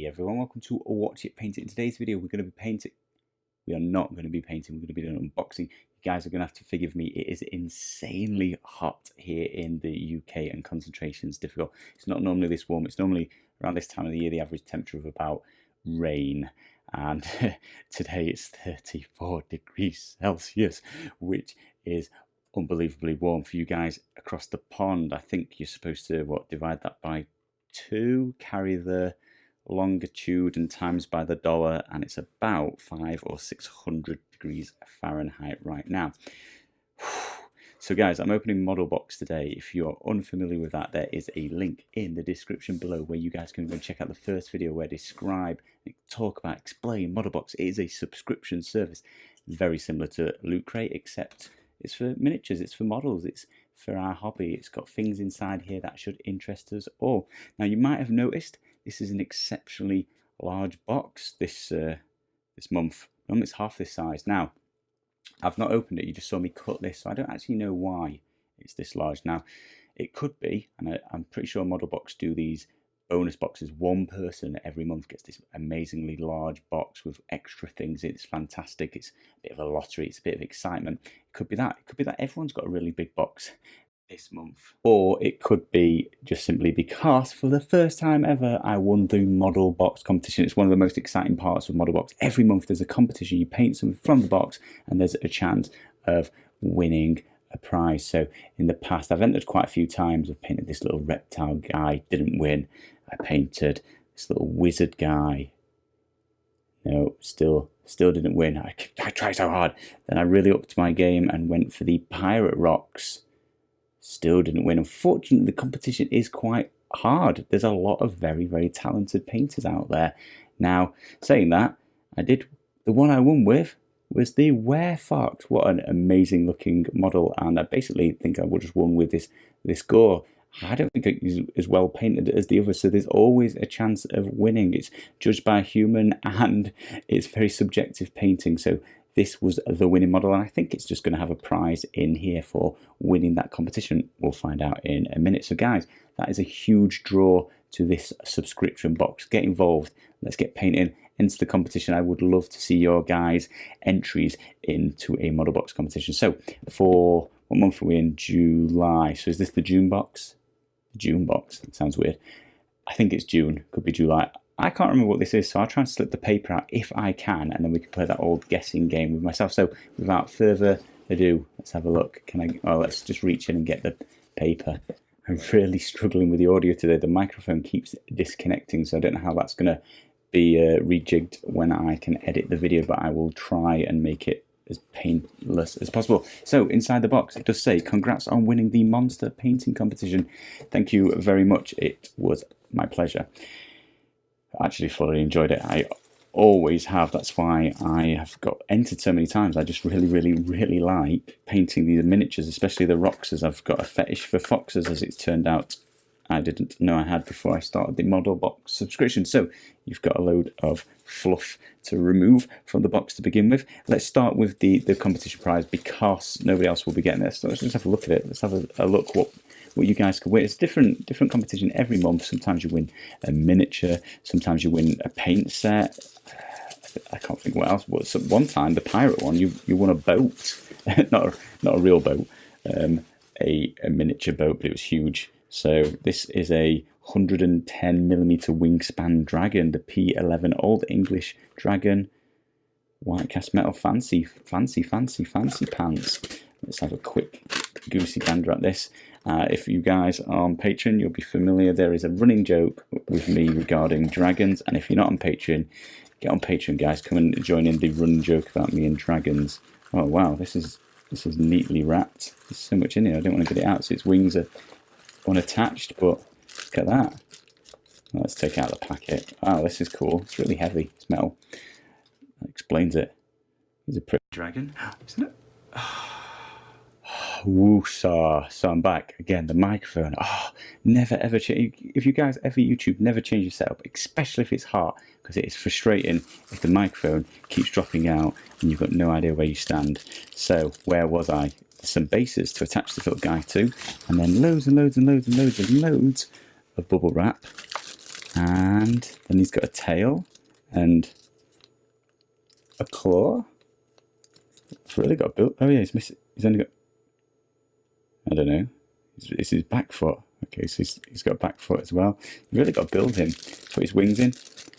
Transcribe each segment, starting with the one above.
Hey everyone, welcome to Watch It Paint It. In today's video, we're going to be painting. We are not going to be painting, we're going to be doing an unboxing. You guys are going to have to forgive me. It is insanely hot here in the UK and concentration is difficult. It's not normally this warm. It's normally around this time of the year, the average temperature of about rain. And today it's 34 degrees Celsius, which is unbelievably warm for you guys across the pond. I think you're supposed to, divide that by 2, carry the longitude and times by the dollar, and it's about 500 or 600 degrees Fahrenheit right now. So guys, I'm opening MODELBOX today. If you're unfamiliar with that, there is a link in the description below where you guys can go and check out the first video where I describe, talk about, explain MODELBOX. It is a subscription service, very similar to Loot Crate, except it's for miniatures, it's for models, it's for our hobby. It's got things inside here that should interest us all. Now you might have noticed this is an exceptionally large box this month. Normally it's half this size. Now I've not opened it, you just saw me cut this, so I don't actually know why it's this large. Now it could be, and I'm pretty sure MODELBOX do these bonus boxes. One person every month gets this amazingly large box with extra things. It's fantastic. It's a bit of a lottery. It's a bit of excitement. It could be that. It could be that everyone's got a really big box this month. Or it could be just simply because for the first time ever I won the MODELBOX competition. It's one of the most exciting parts of MODELBOX. Every month there's a competition. You paint something from the box and there's a chance of winning a prize. So in the past I've entered quite a few times. I've painted this little reptile guy, didn't win. I painted this little wizard guy. No, still didn't win. I tried so hard. Then I really upped my game and went for the pirate rocks. Still didn't win. Unfortunately, the competition is quite hard. There's a lot of very, very talented painters out there. Now, saying that, the one I won with was the Werefox. What an amazing looking model. And I basically think I would have won with this gore. I don't think it's as well painted as the others, so there's always a chance of winning. It's judged by a human and it's very subjective painting, so this was the winning model, and I think it's just going to have a prize in here for winning that competition. We'll find out in a minute. So guys, that is a huge draw to this subscription box. Get involved. Let's get painting. Enter the competition. I would love to see your guys' entries into a MODELBOX competition. So for what month are we in? July. So is this the June box? June box. That sounds weird. I think it's June. Could be July. I can't remember what this is, so I'll try and slip the paper out if I can, and then we can play that old guessing game with myself. So without further ado, let's have a look. Let's just reach in and get the paper. I'm really struggling with the audio today. The microphone keeps disconnecting, so I don't know how that's going to be rejigged when I can edit the video, but I will try and make it as painless as possible. So inside the box it does say, congrats on winning the monster painting competition. Thank you very much. It was my pleasure. I actually fully enjoyed it. I always have. That's why I have got entered so many times. I just really like painting these miniatures, especially the roxes. I've got a fetish for foxes, as it's turned out. I didn't know I had before I started the MODELBOX subscription. So you've got a load of fluff to remove from the box to begin with. Let's start with the competition prize because nobody else will be getting this. So let's just have a look at it. Let's have a look what you guys can win. It's different competition every month. Sometimes you win a miniature. Sometimes you win a paint set. I can't think what else. But one time, the pirate one, you won a boat, not a real boat, a miniature boat, but it was huge. So this is a 110mm wingspan dragon, the P11 Old English Dragon, white cast metal, fancy pants. Let's have a quick goosey gander at this. If you guys are on Patreon, you'll be familiar. There is a running joke with me regarding dragons, and if you're not on Patreon, get on Patreon, guys. Come and join in the running joke about me and dragons. Oh wow, this is neatly wrapped. There's so much in here. I don't want to get it out, so its wings are unattached, but look at that. Let's take out the packet. Wow, this is cool. It's really heavy. It's metal. That explains it. He's a pretty dragon, isn't it? Woosah. So I'm back again. The microphone. Never ever change. If you guys ever YouTube, never change your setup, especially if it's hot, because it is frustrating if the microphone keeps dropping out and you've got no idea where you stand. So where was I? Some bases to attach this little guy to, and then loads of bubble wrap And then he's got a tail and a claw. It's really got built. Oh yeah, he's missing. He's only got, I don't know. It's his back foot. Okay, so he's got a back foot as well. You've really got to build him. Put his wings in.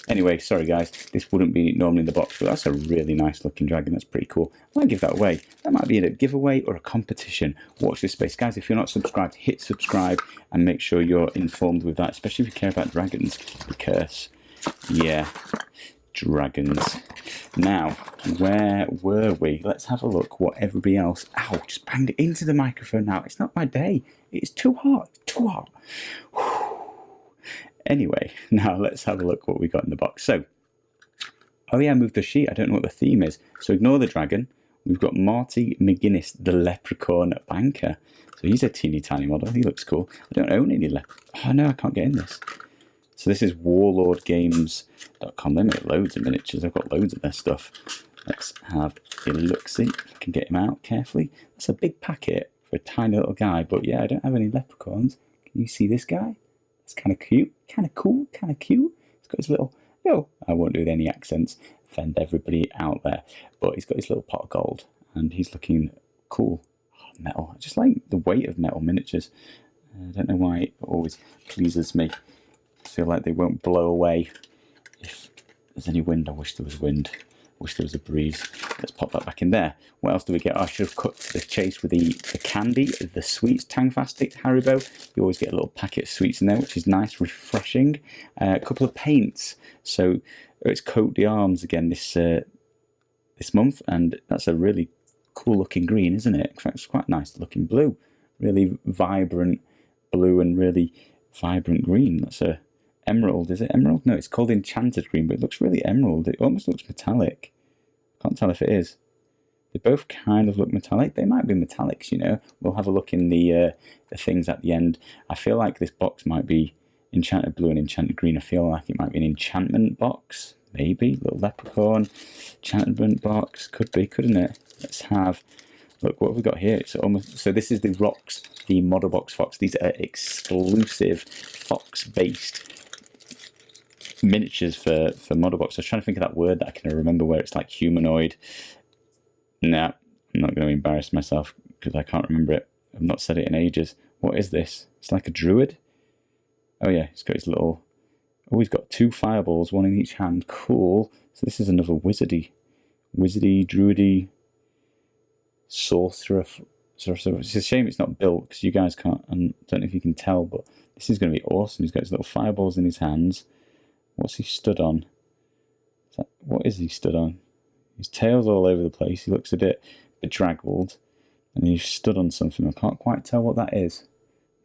Anyway, sorry guys, this wouldn't be normally in the box, but that's a really nice looking dragon. That's pretty cool. I might give that away. That might be in a giveaway or a competition. Watch this space. Guys, if you're not subscribed, hit subscribe and make sure you're informed with that, especially if you care about dragons, because, yeah, dragons. Now, where were we? Let's have a look what everybody else... Ow, just banged it into the microphone now. It's not my day. It's too hot. It's too hot. Whew. Anyway, now let's have a look what we got in the box. So, oh yeah, I moved the sheet. I don't know what the theme is. So ignore the dragon. We've got Marty McGuinness, the leprechaun banker. So he's a teeny tiny model. He looks cool. I don't own any Oh no, I can't get in this. So this is warlordgames.com. They make loads of miniatures. I've got loads of their stuff. Let's have a look-see if I can get him out carefully. That's a big packet for a tiny little guy. But yeah, I don't have any leprechauns. Can you see this guy? It's kind of cute, kind of cool, kind of cute. He's got his little, oh, I won't do any accents, offend everybody out there. But he's got his little pot of gold and he's looking cool. Oh, metal, I just like the weight of metal miniatures. I don't know why it always pleases me. I feel like they won't blow away if there's any wind. I wish there was wind. I wish there was a breeze. Let's pop that back in there. What else do we get? Oh, I should have cut the chase with the candy, the sweets, Tangfastic, Haribo. You always get a little packet of sweets in there, which is nice, refreshing. A couple of paints. So it's Coat d'Arms again this month, and that's a really cool looking green, isn't it? In fact, it's quite nice looking blue. Really vibrant blue and really vibrant green. That's a emerald, is it emerald? No, it's called enchanted green, but it looks really emerald. It almost looks metallic. Can't tell if it is. They both kind of look metallic. They might be metallics, you know. We'll have a look in the things at the end. I feel like this box might be enchanted blue and enchanted green. I feel like it might be an enchantment box, maybe. Little leprechaun, enchantment box. Could be, couldn't it? Let's have, look, what have we got here? It's almost, so this is the rocks, the MODELBOX Fox. These are exclusive Fox-based miniatures for MODELBOX. I was trying to think of that word that I can remember where it's like humanoid. Nah, I'm not going to embarrass myself because I can't remember it. I've not said it in ages. What is this? It's like a druid. Oh yeah, he's got his little... Oh, he's got 2 fireballs, 1 in each hand. Cool. So this is another wizardy, druidy, sorcerer. It's a shame it's not built because you guys can't... I don't know if you can tell, but this is going to be awesome. He's got his little fireballs in his hands. What's he stood on? What is he stood on? His tail's all over the place. He looks a bit bedraggled. And he's stood on something. I can't quite tell what that is.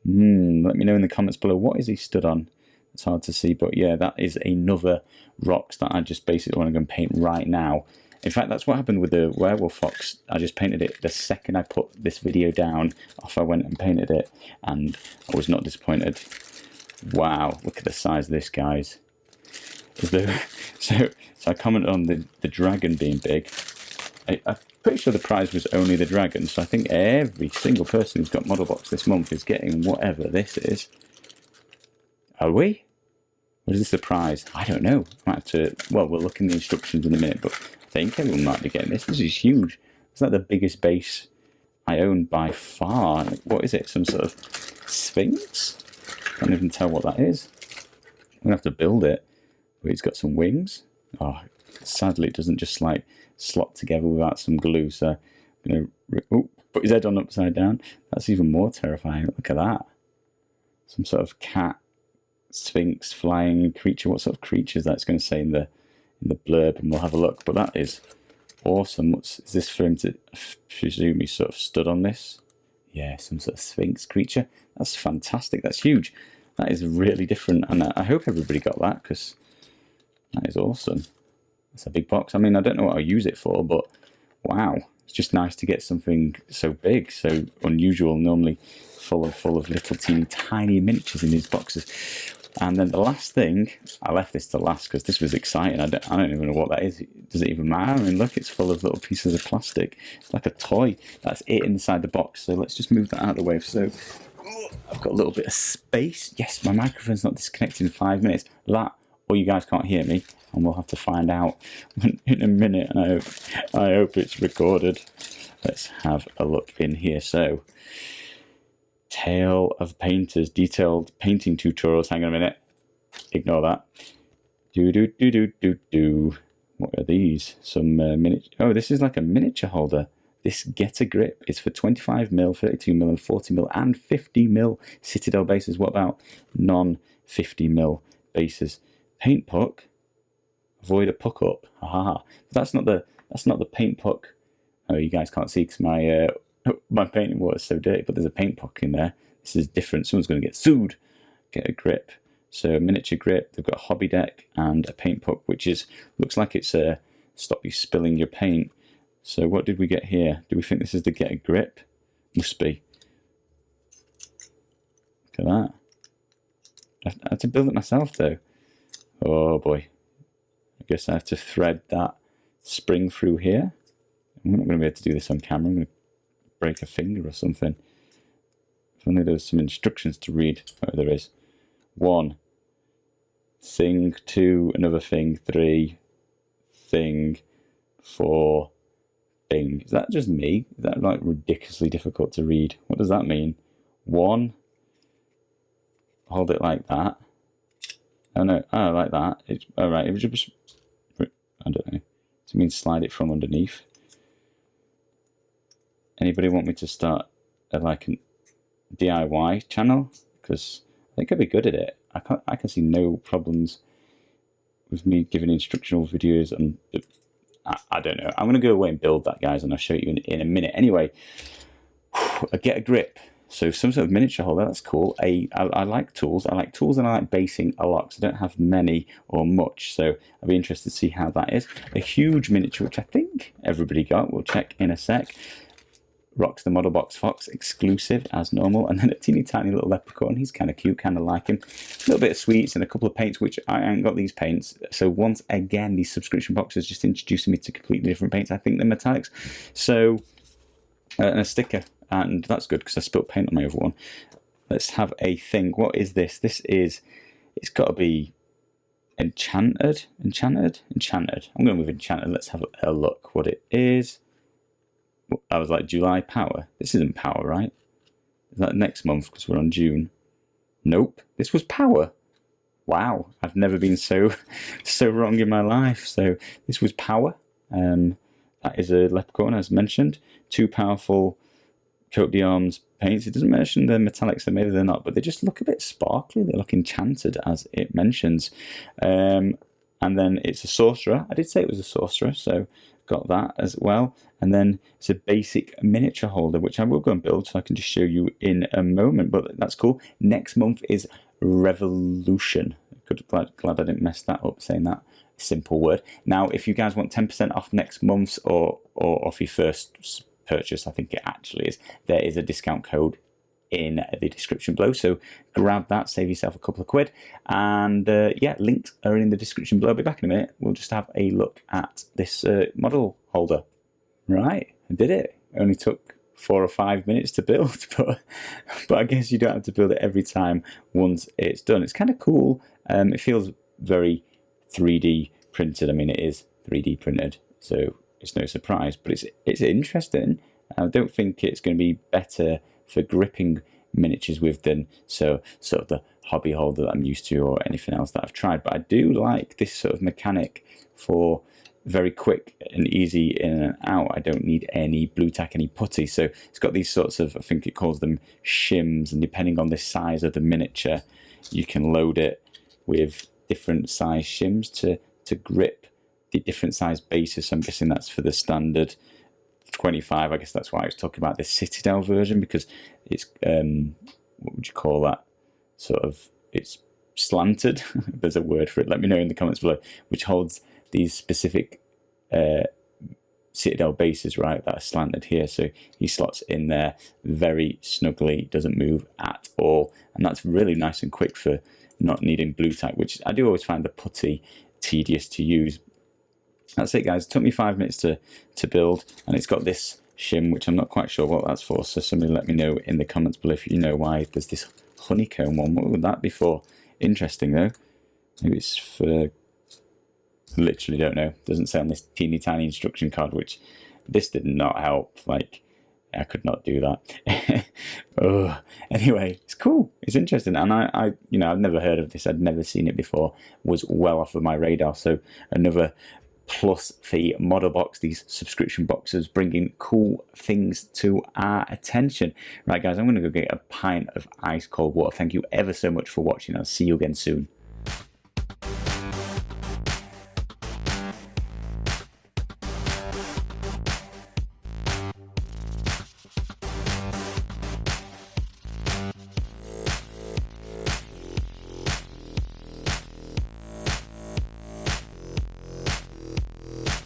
Let me know in the comments below. What is he stood on? It's hard to see. But yeah, that is another rocks that I just basically want to go and paint right now. In fact, that's what happened with the werewolf fox. I just painted it the second I put this video down. Off I went and painted it. And I was not disappointed. Wow, look at the size of this, guys. So I commented on the dragon being big. I'm pretty sure the prize was only the dragon, so I think every single person who's got MODELBOX this month is getting whatever this is. Are we? Or is this the prize? I don't know. I might have to... Well, we'll look in the instructions in a minute, but I think everyone might be getting this. This is huge. It's like the biggest base I own by far. What is it? Some sort of sphinx? Can't even tell what that is. I'm going to have to build it. But it's got some wings. Oh, sadly it doesn't just like slot together without some glue. So I'm going to put his head on upside down. That's even more terrifying. Look at that. Some sort of cat, sphinx, flying creature. What sort of creature is that? It's going to say in the blurb, and we'll have a look. But that is awesome. Is this for him to presume he sort of stood on this? Yeah, some sort of sphinx creature. That's fantastic. That's huge. That is really different, and I hope everybody got that because that is awesome. It's a big box. I mean, I don't know what I'll use it for, but wow, it's just nice to get something so big, so unusual. Normally full of little teeny tiny miniatures in these boxes. And then the last thing, I left this to last because this was exciting. I don't even know what that is. Does it even matter? I mean, look, it's full of little pieces of plastic. It's like a toy. That's it inside the box. So let's just move that out of the way. So I've got a little bit of space. Yes, my microphone's not disconnected in 5 minutes. That, or you guys can't hear me, and we'll have to find out in a minute, and I hope it's recorded. Let's have a look in here. So, Tale of Painters, detailed painting tutorials. Hang on a minute. Ignore that. What are these? Some miniature. Oh, this is like a miniature holder. This Get a Grip is for 25mm, 32mm, and 40mm, and 50mm Citadel bases. What about non-50mm bases? Paint puck. Avoid a puck up. Haha. That's not the paint puck. Oh, you guys can't see because my painting water is so dirty. But there's a paint puck in there. This is different. Someone's going to get sued. Get a Grip. So miniature grip. They've got a hobby deck and a paint puck, which looks like it's stop you spilling your paint. So what did we get here? Do we think this is the Get a Grip? Must be. Look at that. I had to build it myself though. Oh boy. I guess I have to thread that spring through here. I'm not going to be able to do this on camera. I'm going to break a finger or something. If only there was some instructions to read. Oh, there is. 1 thing, 2 another thing, 3 thing, 4 thing. Is that just me? Is that like ridiculously difficult to read? What does that mean? 1, hold it like that. Oh no, oh, like that. It's alright, it was just, I don't know. Does it mean slide it from underneath? Anybody want me to start like a DIY channel? Because I think I'd be good at it. I can see no problems with me giving instructional videos, and I don't know. I'm going to go away and build that, guys, and I'll show you in a minute. Anyway, I Get a Grip. So some sort of miniature holder, that's cool. I like tools. I like tools and I like basing a lot, because I don't have many or much. So I'll be interested to see how that is. A huge miniature, which I think everybody got. We'll check in a sec. Rocks the MODELBOX Fox exclusive as normal, and then a teeny tiny little leprechaun. He's kind of cute, kind of like him. A little bit of sweets and a couple of paints, which I haven't got these paints. So once again, these subscription boxes just introducing me to completely different paints. I think they're metallics. So and a sticker, and that's good because I spilled paint on my other one. Let's have a thing. What is this? This is, it's got to be enchanted. I'm going with enchanted. Let's have a look what it is. I was like, July power. This isn't power, right? Is that next month because we're on June? Nope. This was power. Wow. I've never been so wrong in my life. So this was power. That is a leprechaun, as mentioned. 2 powerful coat de arms paints. It doesn't mention the metallics, so maybe they're not, but they just look a bit sparkly. They look enchanted, as it mentions. And then it's a sorcerer. I did say it was a sorcerer, so got that as well. And then it's a basic miniature holder, which I will go and build, so I can just show you in a moment. But that's cool. Next month is Revolution. Glad I didn't mess that up saying that simple word. Now, if you guys want 10% off next month's or off your first purchase, I think it actually is, there is a discount code in the description below, so grab that, save yourself a couple of quid, and yeah, links are in the description below. I'll be back in a minute. We'll just have a look at this model holder. Right, I did it. Only took 4 or 5 minutes to build, but I guess you don't have to build it every time once it's done. It's kind of cool. It feels very 3D printed. I mean, it is 3D printed, so it's no surprise, but it's interesting. I don't think it's going to be better for gripping miniatures with than sort of the hobby holder that I'm used to or anything else that I've tried. But I do like this sort of mechanic for very quick and easy in and out. I don't need any blue tack, any putty. So it's got these sorts of, I think it calls them shims, and depending on the size of the miniature, you can load it with different size shims to grip the different size bases. So I'm guessing that's for the standard 25. I guess that's why I was talking about the Citadel version, because it's what would you call that, sort of, it's slanted. There's a word for it, let me know in the comments below, which holds these specific Citadel bases, right, that are slanted here. So he slots in there very snugly, doesn't move at all, and that's really nice and quick for not needing blue tack, which I do always find the putty tedious to use. That's it, guys. It took me 5 minutes to build, and it's got this shim, which I'm not quite sure what that's for. So somebody let me know in the comments below if you know why there's this honeycomb one. What would that be for? Interesting though. Maybe it's for... literally don't know. Doesn't say on this teeny tiny instruction card, which this did not help. Like, I could not do that. Oh, anyway, it's cool. It's interesting, and I, you know, I've never heard of this. I'd never seen it before. Was well off of my radar. So another plus for MODELBOX, these subscription boxes, bringing cool things to our attention. Right, guys, I'm going to go get a pint of ice cold water. Thank you ever so much for watching. I'll see you again soon.